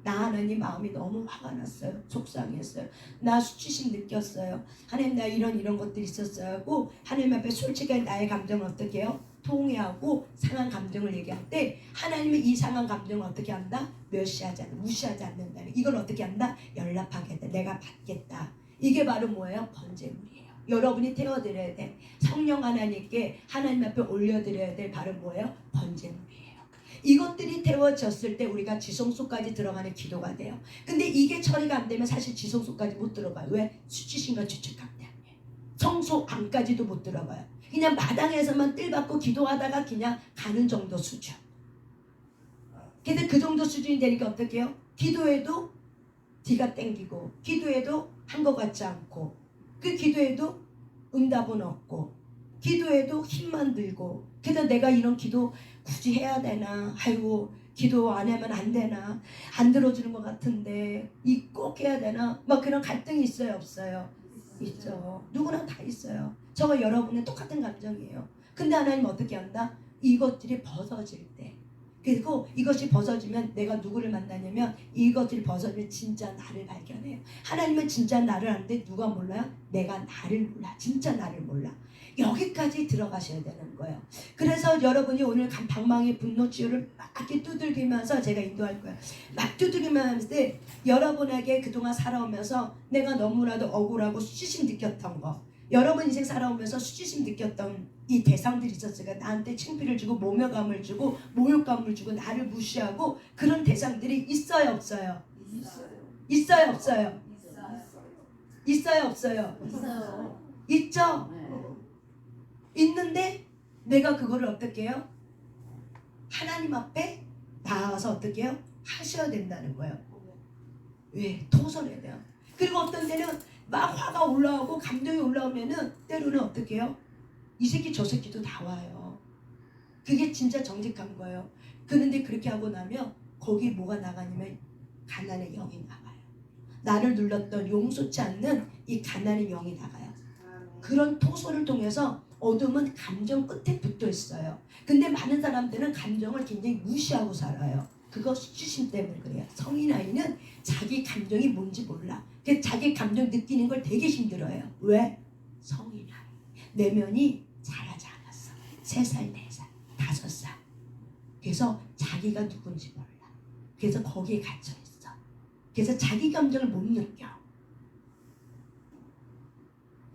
Speaker 1: 나 하나님 마음이 너무 화가 났어요. 속상했어요. 나 수치심 느꼈어요. 하나님 나 이런 것들이 있었어요 하고 하나님 앞에 솔직하게 나의 감정을 어떻게 해요? 통회하고 상한 감정을 얘기할 때 하나님이 이 상한 감정을 어떻게 한다? 멸시하지 않는다. 무시하지 않는다. 이걸 어떻게 한다? 연락하겠다. 내가 받겠다. 이게 바로 뭐예요? 번제물이에요. 여러분이 태워드려야 돼. 성령 하나님께 하나님 앞에 올려드려야 될 바로 뭐예요? 번제물이에요. 이것들이 태워졌을 때 우리가 지성소까지 들어가는 기도가 돼요. 근데 이게 처리가 안 되면 사실 지성소까지 못 들어가요. 왜? 수치심과 죄책감 때문에. 성소 안까지도 못 들어가요. 그냥 마당에서만 뜰받고 기도하다가 그냥 가는 정도 수준. 근데 그 정도 수준이 되니까 어떻게 해요? 기도해도 뒤가 땡기고 기도해도 한 것 같지 않고 그 기도해도 응답은 없고 기도해도 힘만 들고 그래서 내가 이런 기도 굳이 해야 되나? 아이고 기도 안 하면 안 되나? 안 들어주는 것 같은데 이 꼭 해야 되나? 막 그런 갈등이 있어요? 없어요? 있죠. 누구나 다 있어요. 저와 여러분은 똑같은 감정이에요. 근데 하나님 어떻게 한다? 이것들이 벗어질 때 그리고 이것이 벗어지면 내가 누구를 만나냐면 이것들이 벗어지면 진짜 나를 발견해요. 하나님은 진짜 나를 아는데 누가 몰라요? 내가 나를 몰라. 진짜 나를 몰라. 여기까지 들어가셔야 되는 거예요. 그래서 여러분이 오늘 방망이 분노 치유를 막 이렇게 두들기면서 제가 인도할 거예요. 막 두들기만 하면서 여러분에게 그동안 살아오면서 내가 너무나도 억울하고 수치심 느꼈던 거 여러분 인생 살아오면서 수치심 느꼈던 이 대상들이 있었으니까 나한테 창피를 주고 모멸감을 주고 모욕감을 주고 나를 무시하고 그런 대상들이 있어요 없어요? 있어요 없어요? 있어요, 없어요?
Speaker 2: 있어요.
Speaker 1: 있죠?
Speaker 2: 네.
Speaker 1: 있는데 내가 그거를 어떻게 해요? 하나님 앞에 나아가서 어떻게 해요? 하셔야 된다는 거예요. 왜? 토설해야 돼요. 그리고 어떤 때는 막 화가 올라오고 감정이 올라오면은 때로는 어떻게 해요? 이 새끼 저 새끼도 나와요. 그게 진짜 정직한 거예요. 그런데 그렇게 하고 나면 거기 뭐가 나가냐면 가난의 영이 나가요. 나를 눌렀던 용서치 않는 이 가난의 영이 나가요. 그런 토소를 통해서 어둠은 감정 끝에 붙어 있어요. 근데 많은 사람들은 감정을 굉장히 무시하고 살아요. 그거 수치심 때문에 그래요. 성인 아이는 자기 감정이 뭔지 몰라. 그래서 자기 감정 느끼는 걸 되게 힘들어요. 왜? 성인 아이. 내면이 자라지 않았어. 3살, 4살, 5살. 그래서 자기가 누군지 몰라. 그래서 거기에 갇혀 있어. 그래서 자기 감정을 못 느껴.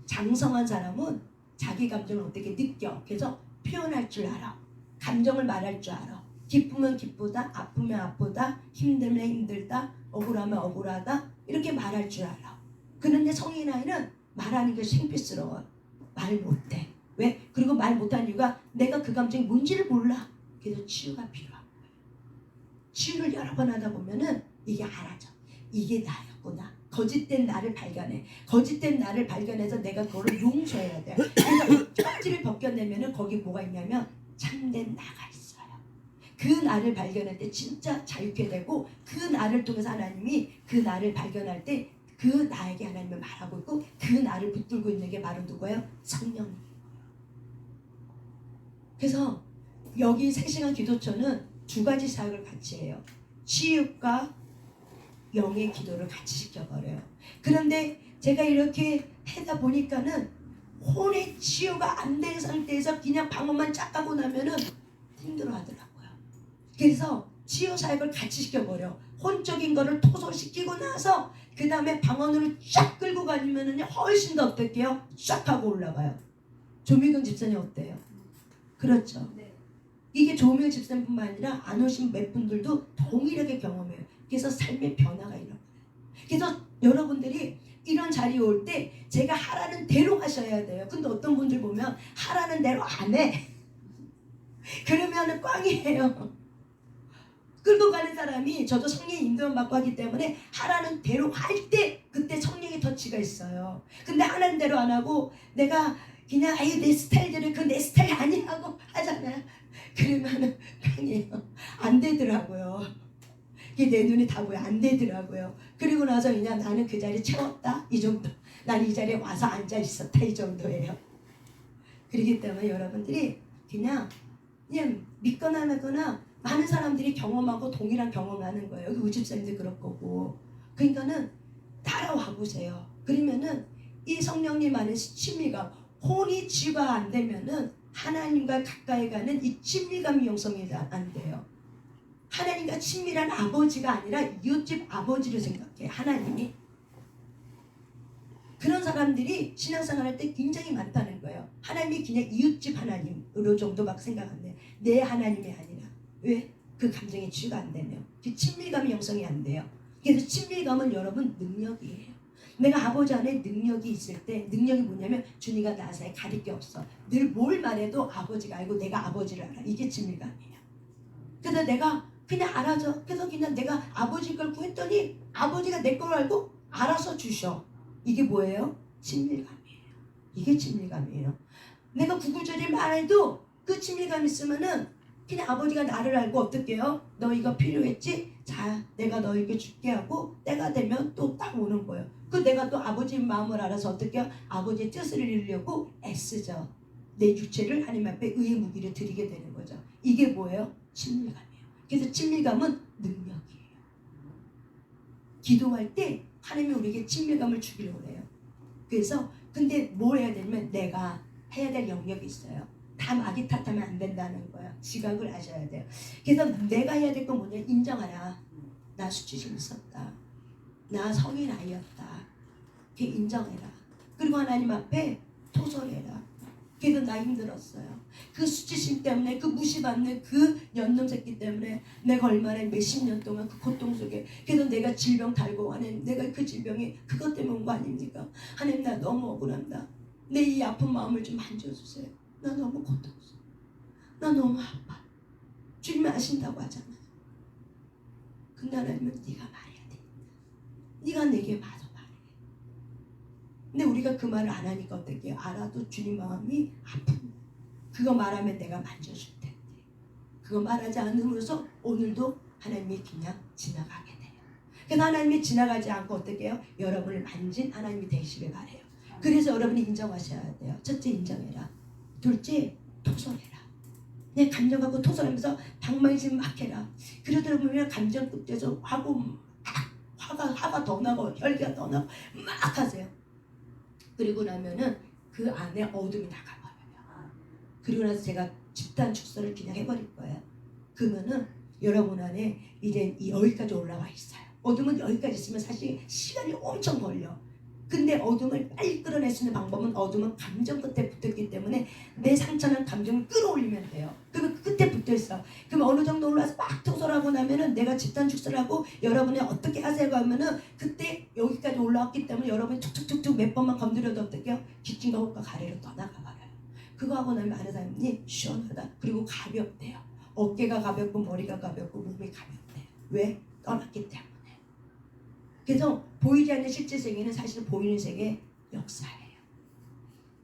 Speaker 1: 장성한 사람은 자기 감정을 어떻게 느껴. 그래서 표현할 줄 알아. 감정을 말할 줄 알아. 기쁘면 기쁘다, 아프면 아프다, 힘들면 힘들다, 억울하면 억울하다 이렇게 말할 줄 알아. 그런데 성인 아이는 말하는 게 창피스러워. 말 못해. 왜? 그리고 말 못하는 이유가 내가 그 감정이 뭔지를 몰라. 그래서 치유가 필요한 거예요. 치유를 여러 번 하다 보면은 이게 알아져. 이게 나였구나. 거짓된 나를 발견해. 거짓된 나를 발견해서 내가 그거를 용서해야 돼. 그래서 쪽지를 벗겨내면은 거기 뭐가 있냐면 참된 나가 있어요. 그 나를 발견할 때 진짜 자유케 되고 그 나를 통해서 하나님이 그 나를 발견할 때 그 나에게 하나님을 말하고 있고 그 나를 붙들고 있는 게 바로 누구예요? 성령님이에요. 그래서 여기 3시간 기도처는 2가지 사역을 같이 해요. 치유과 영의 기도를 같이 시켜버려요. 그런데 제가 이렇게 하다 보니까는 혼의 치유가 안 된 상태에서 그냥 방언만 쫙 하고 나면은 힘들어 하더라고요. 그래서 치유 사역을 같이 시켜버려. 혼적인 거를 토설시키고 나서 그 다음에 방언으로 쫙 끌고 가면은 훨씬 더 어떻게 해요? 쫙 하고 올라가요. 조미경 집사님 어때요? 그렇죠.
Speaker 2: 네.
Speaker 1: 이게 조미경 집사님뿐만 아니라 안 오신 몇 분들도 동일하게 경험해요. 그래서 삶의 변화가 일어나요. 그래서 여러분들이 이런 자리에 올 때 제가 하라는 대로 하셔야 돼요. 근데 어떤 분들 보면 하라는 대로 안 해. 그러면은 꽝이에요. 끌고 가는 사람이 저도 성령 인도만 받고 하기 때문에 하라는 대로 할 때 그때 성령의 터치가 있어요. 근데 하라는 대로 안 하고 내가 그냥 아유 내 스타일대로 그 내 스타일 아니라고 하잖아요. 그러면은 꽝이에요. 안 되더라고요. 이게 내 눈에 다 보여. 안 되더라고요. 그리고 나서 그냥 나는 그 자리 채웠다 이 정도. 난 이 자리에 와서 앉아 있었다 이 정도예요. 그렇기 때문에 여러분들이 그냥 믿거나 말거나 많은 사람들이 경험하고 동일한 경험을 하는 거예요. 여기 우집사님도 그럴 거고. 그러니까는 따라와 보세요. 그러면은 이 성령님 안에 친밀감, 혼이 치유가 안 되면은 하나님과 가까이 가는 이 친밀감이 형성이 안 돼요. 하나님과 친밀한 아버지가 아니라 이웃집 아버지를 생각해. 하나님이. 그런 사람들이 신앙생활 할 때 굉장히 많다는 거예요. 하나님이 그냥 이웃집 하나님으로 정도밖에 생각 안 돼. 내 하나님이 아니라. 왜? 그 감정의 치유가 안 되면. 그 친밀감이 형성이 안 돼요. 그래서 친밀감은 여러분 능력이에요. 내가 아버지 안에 능력이 있을 때 능력이 뭐냐면 주님과 나 사이에 가릴 게 없어. 늘 뭘 말해도 아버지가 알고 내가 아버지를 알아. 이게 친밀감이에요. 그래서 내가 그냥 알아줘. 그래서 그냥 내가 아버지 걸 구했더니 아버지가 내 걸 알고 알아서 주셔. 이게 뭐예요? 친밀감이에요. 이게 친밀감이에요. 내가 구구절절 말해도 그 친밀감 있으면은 그냥 아버지가 나를 알고 어떻게 해요? 너 이거 필요했지? 자, 내가 너에게 줄게 하고 때가 되면 또 딱 오는 거예요. 그 내가 또 아버지의 마음을 알아서 어떻게 해요? 아버지의 뜻을 이루려고 애쓰죠. 내 육체를 하나님 앞에 의의 무기를 드리게 되는 거죠. 이게 뭐예요? 친밀감이에요. 그래서 친밀감은 능력이에요. 기도할 때 하나님이 우리에게 친밀감을 주기로 해요. 그래서 근데 뭘 해야 되냐면 내가 해야 될 영역이 있어요. 다 마귀 탓하면 안 된다는 거야. 지각을 하셔야 돼요. 그래서 내가 해야 될 건 뭐냐? 인정하라. 나 수치심 있었다. 나 성인 아이였다. 그게 인정해라. 그리고 하나님 앞에 토설해라. 그래도 나 힘들었어요. 그 수치심 때문에, 그 무시받는 그 연놈 새끼 때문에 내가 얼마나 몇십 년 동안 그 고통 속에, 그래도 내가 질병 달고 하나님, 내가 그 질병이 그것 때문에 온 거 아닙니까? 하나님, 나 너무 억울합니다. 내 이 아픈 마음을 좀 만져주세요. 나 너무 고통스러워. 나 너무 아파. 주님이 아신다고 하잖아요. 근데 하나님은 네가 말해야 돼. 네가 내게 와서 말해. 근데 우리가 그 말을 안 하니까 어떻게 해요? 알아도 주님 마음이 아픈. 그거 말하면 내가 만져줄 텐데. 그거 말하지 않음으로써 오늘도 하나님이 그냥 지나가게 돼요. 그래서 하나님이 지나가지 않고 어떻게 해요? 여러분을 만진 하나님이 되시길 바래요. 그래서 여러분이 인정하셔야 돼요. 첫째, 인정해라. 둘째, 토설해라. 내 감정 갖고 토설하면서 방망이질 막 해라. 그러다 보면 감정 급해서 하고 막 화가 더 나고 혈기가 더 나고 막 하세요. 그리고 나면은 그 안에 어둠이 나가버려요. 그리고 나서 제가 집단 축소를 그냥 해버릴 거예요. 그러면은 여러분 안에 이제 여기까지 올라와 있어요. 어둠은 여기까지 있으면 사실 시간이 엄청 걸려. 근데 어둠을 빨리 끌어낼 수 있는 방법은, 어둠은 감정 끝에 붙어있기 때문에 내 상처난 감정을 끌어올리면 돼요. 그러면 그 끝에 붙어있어. 그럼 어느 정도 올라와서 막 토설하고 나면은 내가 집단 축소를 하고 여러분이 어떻게 하세요 하면은 그때 여기까지 올라왔기 때문에 여러분이 툭툭툭툭 몇 번만 건드려도 어떻게 해요? 기침과 호흡과 가래로 떠나가버려요. 그거 하고 나면 아는 사람이 시원하다. 그리고 가볍대요. 어깨가 가볍고 머리가 가볍고 몸이 가볍대요. 왜? 떠났기 때문에. 그래서 보이지 않는 실제 세계는 사실 보이는 세계의 역사예요.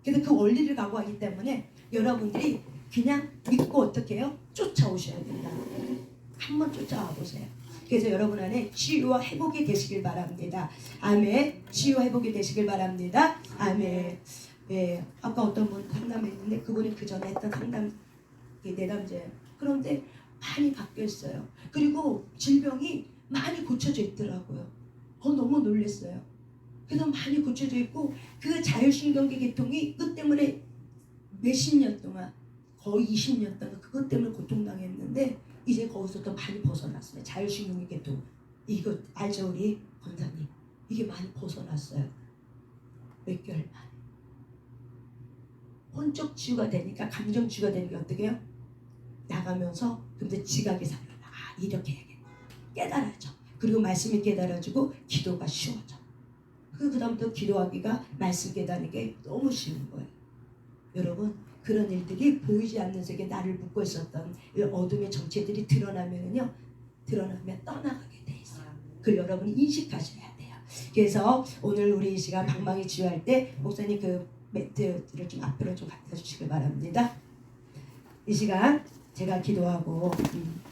Speaker 1: 그래서 그 원리를 각오하기 때문에 여러분들이 그냥 믿고 어떻게 해요? 쫓아오셔야 된다. 한번 쫓아와 보세요. 그래서 여러분 안에 치유와 회복이 되시길 바랍니다. 아멘. 치유와 회복이 되시길 바랍니다. 아멘. 예, 아까 어떤 분 상담했는데 그분이 그 전에 했던 상담 내담제, 그런데 많이 바뀌어 있어요. 그리고 질병이 많이 고쳐져 있더라고요. 너무 놀랐어요. 그래서 많이 고쳐져 있고 그 자율신경계 계통이 그 때문에 몇십 년 동안, 거의 20년 동안 그것 때문에 고통당했는데 이제 거기서 또 많이 벗어났어요. 자율신경계 계통. 이거 알죠 우리 권사님? 이게 많이 벗어났어요. 몇 개월 만에. 혼적 치유가 되니까, 감정 치유가 되니까 어떻게 해요? 나가면서 근데 지각이 살아나. 이렇게 해야겠다. 깨달아져. 그리고 말씀이 깨달아지고 기도가 쉬워져. 그 다음부터 기도하기가, 말씀 깨닫는 게 너무 쉬운 거예요. 여러분, 그런 일들이 보이지 않는 세계, 나를 묶고 있었던 이 어둠의 정체들이 드러나면 떠나가게 돼 있어요. 그걸 여러분이 인식하셔야 돼요. 그래서 오늘 우리 이 시간 방망이 치유할 때 목사님 그 매트를 좀 앞으로 좀 갖다 주시길 바랍니다. 이 시간 제가 기도하고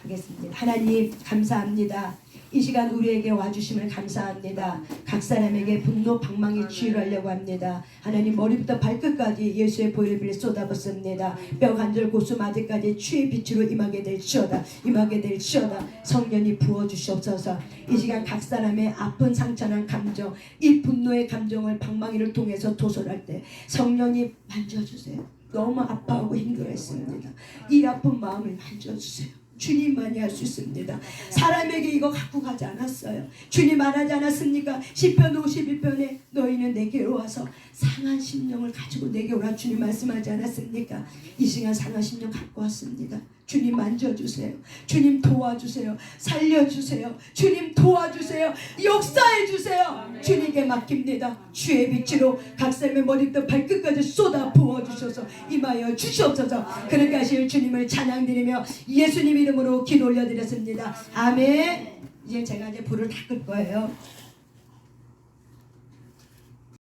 Speaker 1: 하겠습니다. 하나님 감사합니다. 이 시간 우리에게 와주심을 감사합니다. 각 사람에게 분노 방망이 치유를 하려고 합니다. 하나님 머리부터 발끝까지 예수의 보혈을 빌려 쏟아붓습니다. 뼈 관절 고수 마디까지 주의 빛으로 임하게 될지어다. 임하게 될지어다. 성령이 부어주시옵소서. 이 시간 각 사람의 아픈 상처난 감정, 이 분노의 감정을 방망이를 통해서 도설할 때 성령이 만져주세요. 너무 아파하고 힘들어했습니다. 이 아픈 마음을 만져주세요. 주님만이 할 수 있습니다. 사람에게 이거 갖고 가지 않았어요. 주님 말하지 않았습니까? 시편 51편에 너희는 내게로 와서 상한 심령을 가지고 내게 오라. 주님 말씀하지 않았습니까? 이 시간 상한 심령 갖고 왔습니다. 주님 만져주세요. 주님 도와주세요. 살려주세요. 주님 도와주세요. 역사해주세요. 주님께 맡깁니다. 주의 빛으로 각 사람의 머리부터 발끝까지 쏟아 부어주셔서 임하여 주시옵소서. 그렇게 하실 주님을 찬양드리며 예수님 이름으로 기도 올려드렸습니다. 아멘. 이제 제가 불을 다 끌 거예요.